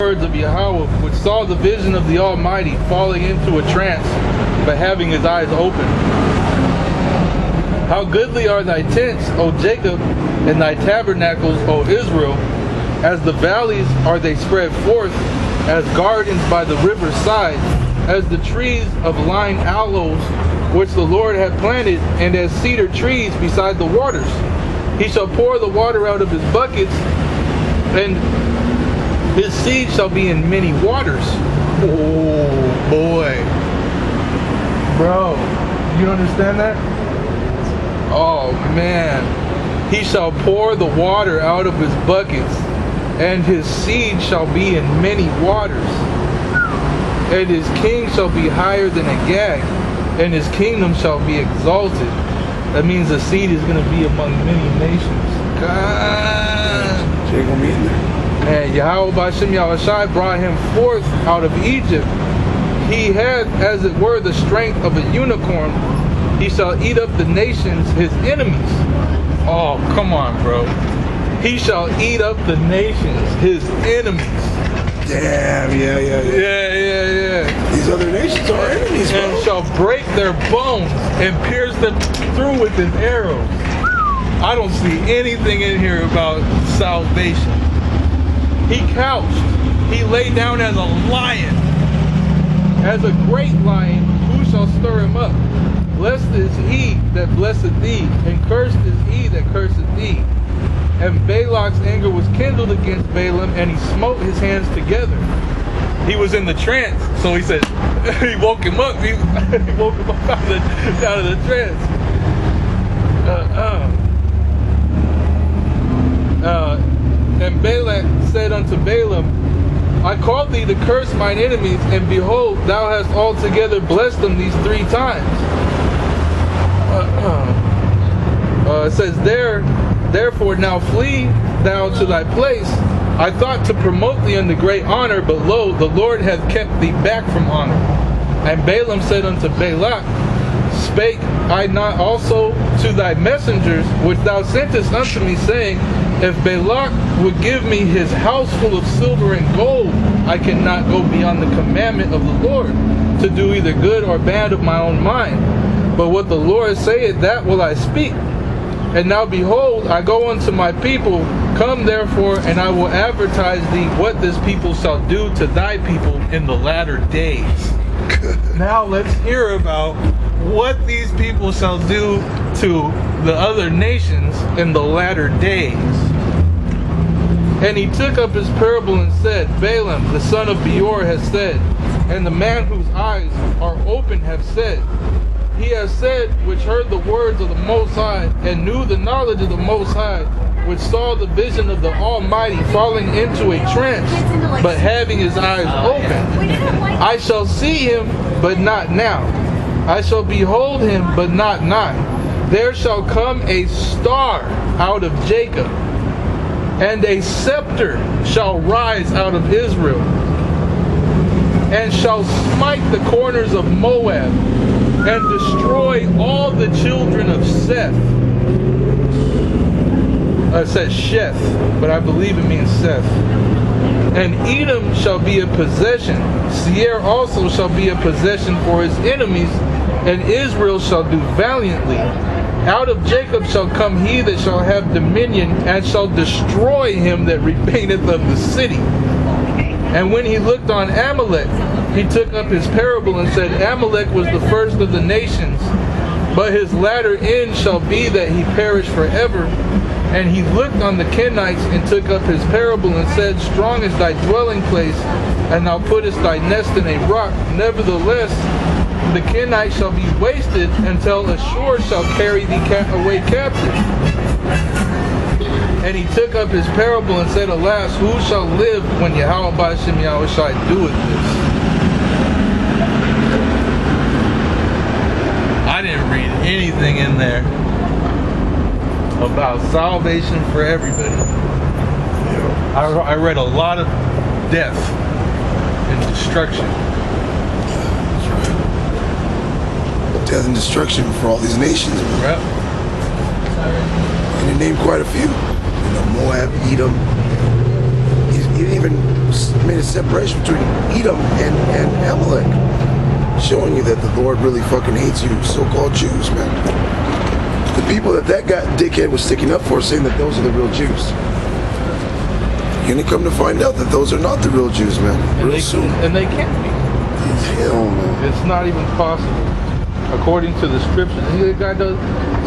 words of Yahweh, which saw the vision of the Almighty, falling into a trance, but having his eyes open. How goodly are thy tents, O Jacob, and thy tabernacles, O Israel. As the valleys are they spread forth, as gardens by the river's side, as the trees of lying aloes, which the Lord hath planted, and as cedar trees beside the waters. He shall pour the water out of his buckets, and his seed shall be in many waters. Oh boy. Bro, you understand that? Oh man. He shall pour the water out of his buckets, and his seed shall be in many waters. And his king shall be higher than Agag, and his kingdom shall be exalted. That means the seed is going to be among many nations. God. Jay gonna be in there. And Yahweh B'Shem Yahushai brought him forth out of Egypt. He had, as it were, the strength of a unicorn. He shall eat up the nations, his enemies. Oh, come on, bro. He shall eat up the nations, his enemies. Damn, yeah. These other nations are enemies, bro. And shall break their bones and pierce them through with his arrows. I don't see anything in here about salvation. He couched. He lay down as a lion. As a great lion, who shall stir him up? Blessed is he that blesseth thee, and cursed is he that curseth thee. And Balak's anger was kindled against Balaam, and he smote his hands together. He was in the trance, so he said, he woke him up. He woke him up out of the trance. And Balak said unto Balaam, I called thee to curse mine enemies, and behold, thou hast altogether blessed them these 3 times. It says, therefore now flee thou to thy place. I thought to promote thee unto great honor, but lo, the Lord hath kept thee back from honor. And Balaam said unto Balak, spake I not also to thy messengers, which thou sentest unto me, saying, if Balak would give me his house full of silver and gold, I cannot go beyond the commandment of the Lord, to do either good or bad of my own mind. But what the Lord saith, that will I speak. And now behold, I go unto my people. Come therefore, and I will advertise thee what this people shall do to thy people in the latter days. Now let's hear about what these people shall do to the other nations in the latter days. And he took up his parable and said, Balaam, the son of Beor, has said, and the man whose eyes are open have said, he has said, which heard the words of the Most High, and knew the knowledge of the Most High, which saw the vision of the Almighty, falling into a trance, but having his eyes open. I shall see him, but not now. I shall behold him, but not nigh. There shall come a star out of Jacob, and a scepter shall rise out of Israel, and shall smite the corners of Moab, and destroy all the children of Seth. It says Sheth, but I believe it means Seth. And Edom shall be a possession. Seir also shall be a possession for his enemies, and Israel shall do valiantly. Out of Jacob shall come he that shall have dominion, and shall destroy him that remaineth of the city. And when he looked on Amalek, he took up his parable and said, Amalek was the first of the nations, but his latter end shall be that he perish forever. And he looked on the Kenites and took up his parable and said, strong is thy dwelling place, and thou puttest thy nest in a rock. Nevertheless, the Kenites shall be wasted until Ashur shall carry thee away captive. And he took up his parable and said, alas, who shall live when Yahweh B'Shem Yahushai doeth this? I didn't read anything in there about salvation for everybody. I read a lot of death and destruction. Death and destruction for all these nations. Yep. And they named quite a few. You know, Moab, Edom. He even made a separation between Edom and Amalek, showing you that the Lord really fucking hates you so-called Jews, man. The people that dickhead was sticking up for, saying that those are the real Jews. You're gonna come to find out that those are not the real Jews, man. Real soon. And they can't be. Hell, man. It's not even possible, according to the scriptures. The guy does.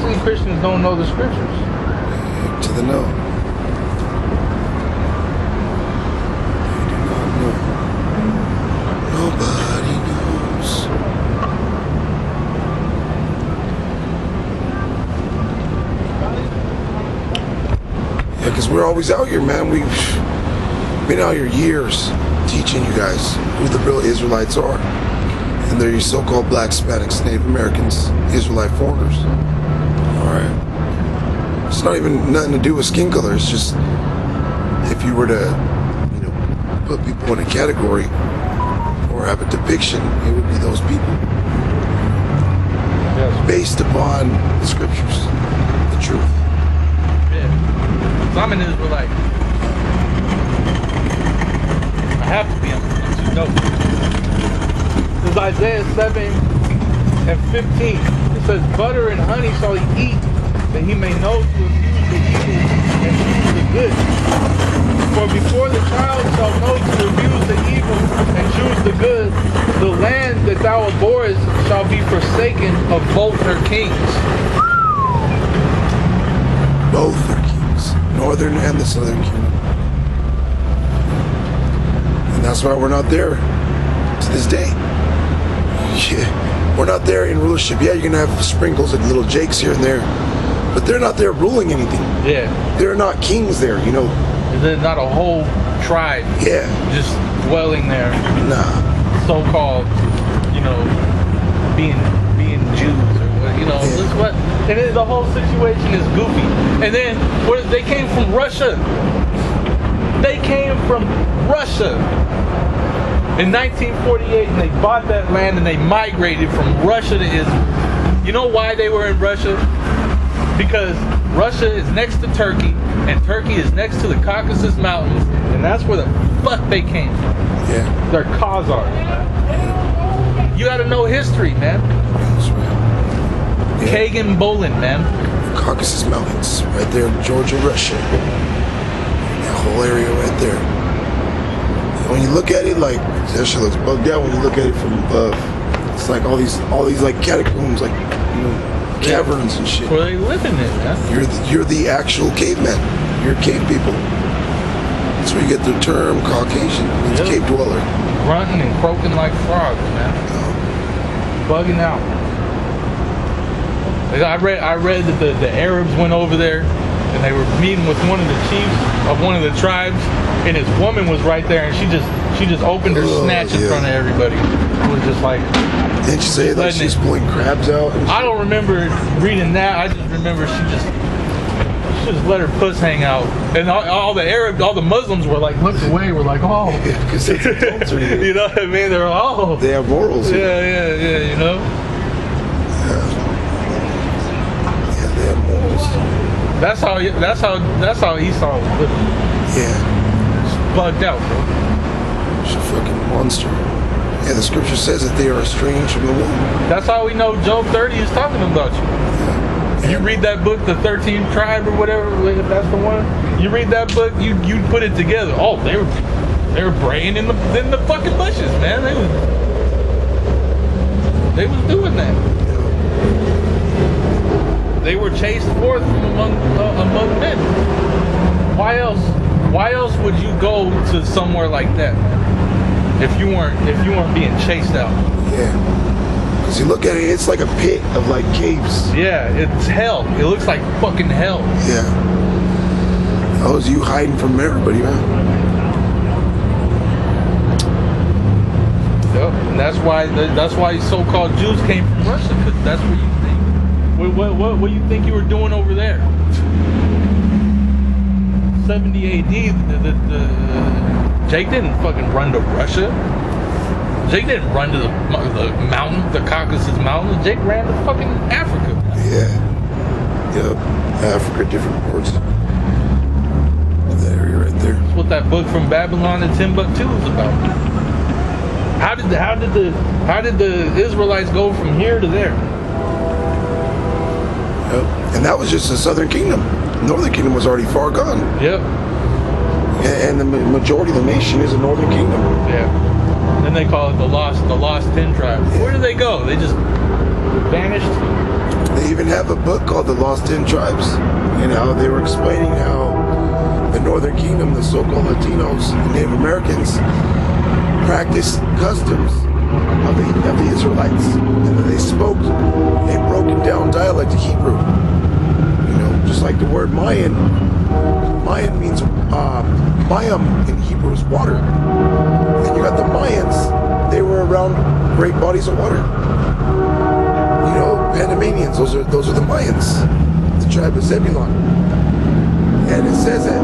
See, Christians don't know the scriptures. To the no. Nobody knows. Yeah, because we're always out here, man. We've been out here years teaching you guys who the real Israelites are. And they're your so-called black, Hispanics, Native Americans, Israelite foreigners. Alright. It's not even nothing to do with skin color. It's just, if you were to, put people in a category or have a depiction, it would be those people. Yes. Based upon the scriptures, the truth. Yeah. So I'm an Israelite. I have to be. I'm too dope. This is Isaiah 7:15. It says, "Butter and honey shall he eat, that he may know to refuse the evil and choose the good. For before the child shall know to refuse the evil and choose the good, the land that thou abhorrest shall be forsaken of both her kings." Both are kings, northern and the southern kingdom. And that's why we're not there to this day. Yeah, we're not there in rulership. Yeah, you're gonna have sprinkles of little jakes here and there, but they're not there ruling anything. Yeah. They're not kings there, There's not a whole tribe. Yeah. Just dwelling there. Nah. So-called, being Jews or what, Yeah. This is what, and then the whole situation is goofy. And then they came from Russia. They came from Russia in 1948, and they bought that land and they migrated from Russia to Israel. You know why they were in Russia? Because Russia is next to Turkey, and Turkey is next to the Caucasus Mountains, and that's where the fuck they came from. Yeah. They're Khazars, man. You gotta know history, man. That's right. Yeah. Kagan Bolin, man. Caucasus Mountains, right there in Georgia, Russia. That whole area right there. When you look at it, like, that shit looks bugged out when you look at it from above. It's like all these like catacombs, like, caverns and shit. Where they live in it, man. You're the actual cavemen. You're cave people. That's where you get the term Caucasian. It means cave dweller. Grunting and croaking like frogs, man. Bugging out. I read that the Arabs went over there and they were meeting with one of the chiefs of one of the tribes, and his woman was right there, and she just opened her snatch in front of everybody. It was just like. Didn't you say like she's pulling crabs out? I don't remember reading that. I just remember she just let her puss hang out, and all the Muslims were like looked away. Were like, oh, because it's adultery. You know what I mean? They're oh, they have morals. Yeah. You know. Yeah, they have morals. That's how Esau was living. Yeah. It's bugged out, bro. She's a fucking monster. Yeah, the scripture says that they are estranged from the womb. That's how we know Job 30 is talking about you. Yeah. You read that book, the 13th tribe or whatever, if that's the one. You read that book, you put it together. Oh, they were praying in the fucking bushes, man. They was doing that. They were chased forth from among men. Why else would you go to somewhere like that if you weren't being chased out? Yeah. Because you look at it, it's like a pit of like caves. Yeah, it's hell. It looks like fucking hell. Yeah. How is you hiding from everybody, man? Yep. And that's why so-called Jews came from Russia, because that's where you think. What do you think you were doing over there? 70 AD, Jake didn't fucking run to Russia. Jake didn't run to the mountain, the Caucasus Mountains. Jake ran to fucking Africa. Yeah. Yep. Africa, different parts of that area right there. That's what that book from Babylon to Timbuktu is about. How did the Israelites go from here to there? Yep. And that was just the southern kingdom. Northern kingdom was already far gone. Yep. And the majority of the nation is a northern kingdom. Yeah. Then they call it the lost 10 tribes. Where did they go? They just vanished. They even have a book called The Lost 10 Tribes. And how they were explaining how the northern kingdom, the so-called Latinos and Native Americans, practiced customs of the Israelites. And that they spoke a broken down dialect of Hebrew. You know, just like the word Mayan. Mayan means, Mayam in Hebrew is water. And you got the Mayans, they were around great bodies of water. You know, Panamanians, those are the Mayans, the tribe of Zebulon. And it says that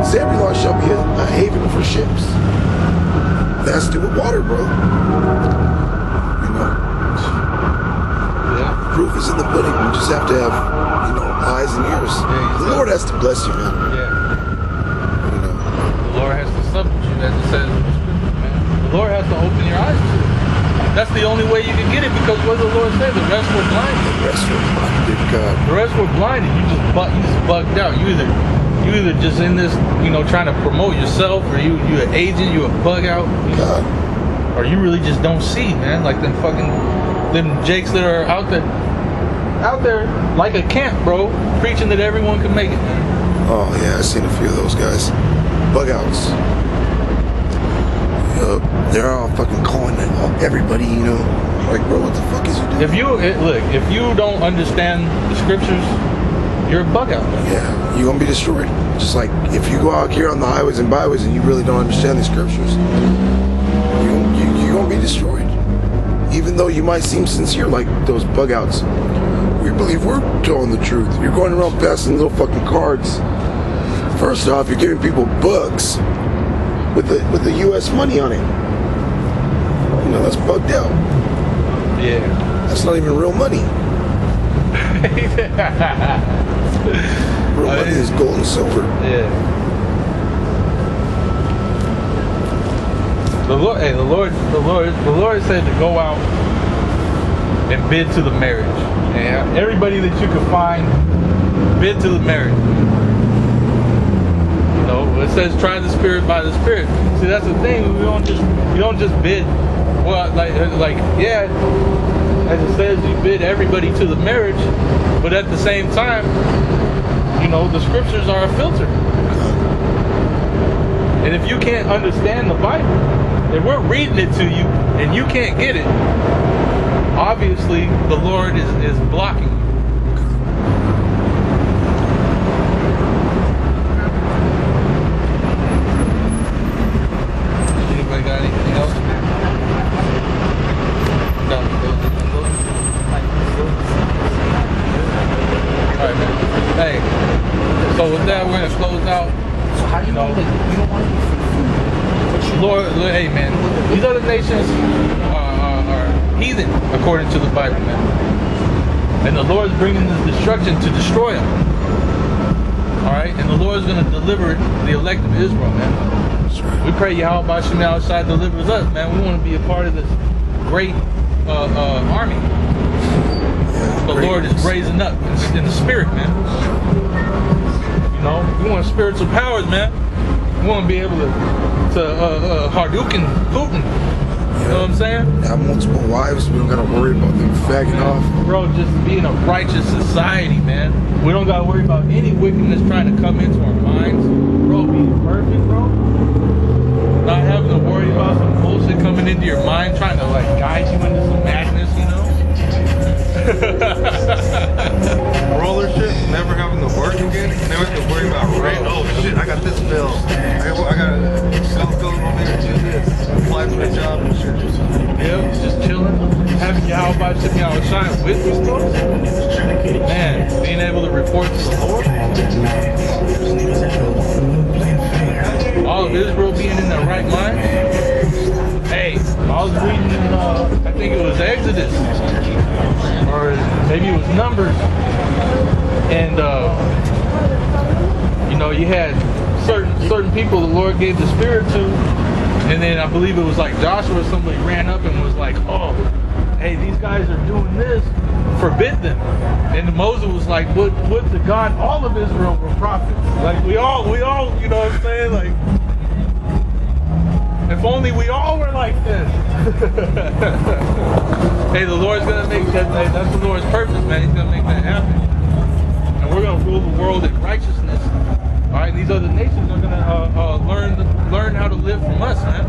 Zebulon shall be a haven for ships. That's to do with water, bro. You know, Yeah. proof is in the pudding. You just have to have, you know, eyes and ears. Yeah, The Lord has to bless you, man. Yeah. You know. The Lord has to subdue you, as it says in the scripture, man. The Lord has to open your eyes to it. That's the only way you can get it, because what does the Lord say? The rest were blinded. The rest were blinded, God. The rest were blinded. You just bugged out. You either just in this, you know, trying to promote yourself, or you an agent, you a bug out, God. or you really just don't see, man. Like them jakes that are out there like a camp, bro, preaching that everyone can make it, man. Oh yeah, I've seen a few of those guys. Bug outs. They're all fucking calling it everybody, you know. Like, bro, what the fuck is you doing? If you don't understand the scriptures, you're a bug out, man. Yeah, you're gonna be destroyed. Just like if you go out here on the highways and byways and you really don't understand the scriptures, you're gonna be destroyed. Even though you might seem sincere, like those bug outs. We believe we're telling the truth. You're going around passing little fucking cards. First off, you're giving people books with the U.S. money on it. You know, that's bugged out. Yeah. That's not even real money. Real money is gold and silver. Yeah. The Lord said to go out and bid to the marriage. And everybody that you can find, bid to the marriage. You know, it says try the spirit by the spirit. See, that's the thing. You don't just bid. Well, like yeah, as it says, you bid everybody to the marriage, but at the same time, you know, the scriptures are a filter. And if you can't understand the Bible, if we're reading it to you and you can't get it, obviously the Lord is blocking you. Anybody got anything else? No. Alright, man. Hey, so with that, we're gonna close out. So how do you know that you don't want to eat food? Lord, hey man, these other nations are heathen according to the Bible, man. And the Lord's bringing this destruction to destroy them. All right, and the Lord's going to deliver the elect of Israel, man. We pray Yahweh B'Shem outside delivers us, man. We want to be a part of this great army. The Lord is raising up in the spirit, man. You know, we want spiritual powers, man. We want to be able to Hadouken Putin. You know what I'm saying? Have multiple wives. We don't gotta worry about them fagging off. Bro, just being a righteous society, man. We don't gotta worry about any wickedness trying to come into our minds. Bro, being perfect, bro. Not having to worry about some bullshit coming into your mind, trying to like guide you into some madness, you know? Roller shit, never having to work again, never have to worry about rent. Oh shit, I got this bill. I got go over there do this, apply for a job and shit. Yeah, just chilling, having Yahweh B'Shem Yahweh shine with you, bro. Man, being able to report to the Lord. All of Israel being in their right mind. Hey, I was reading in, I think it was Exodus, or maybe it was Numbers, and you know, you had certain people the Lord gave the Spirit to, and then I believe it was like Joshua or somebody ran up and was like, oh, hey, these guys are doing this, forbid them. And Moses was like, would to God all of Israel were prophets. Like we all, you know what I'm saying? Like, if only we all were like this. Hey, the Lord's gonna make that. Hey, that's the Lord's purpose, man. He's gonna make that happen, and we're gonna rule the world in righteousness. All right, these other nations are gonna learn how to live from us, man.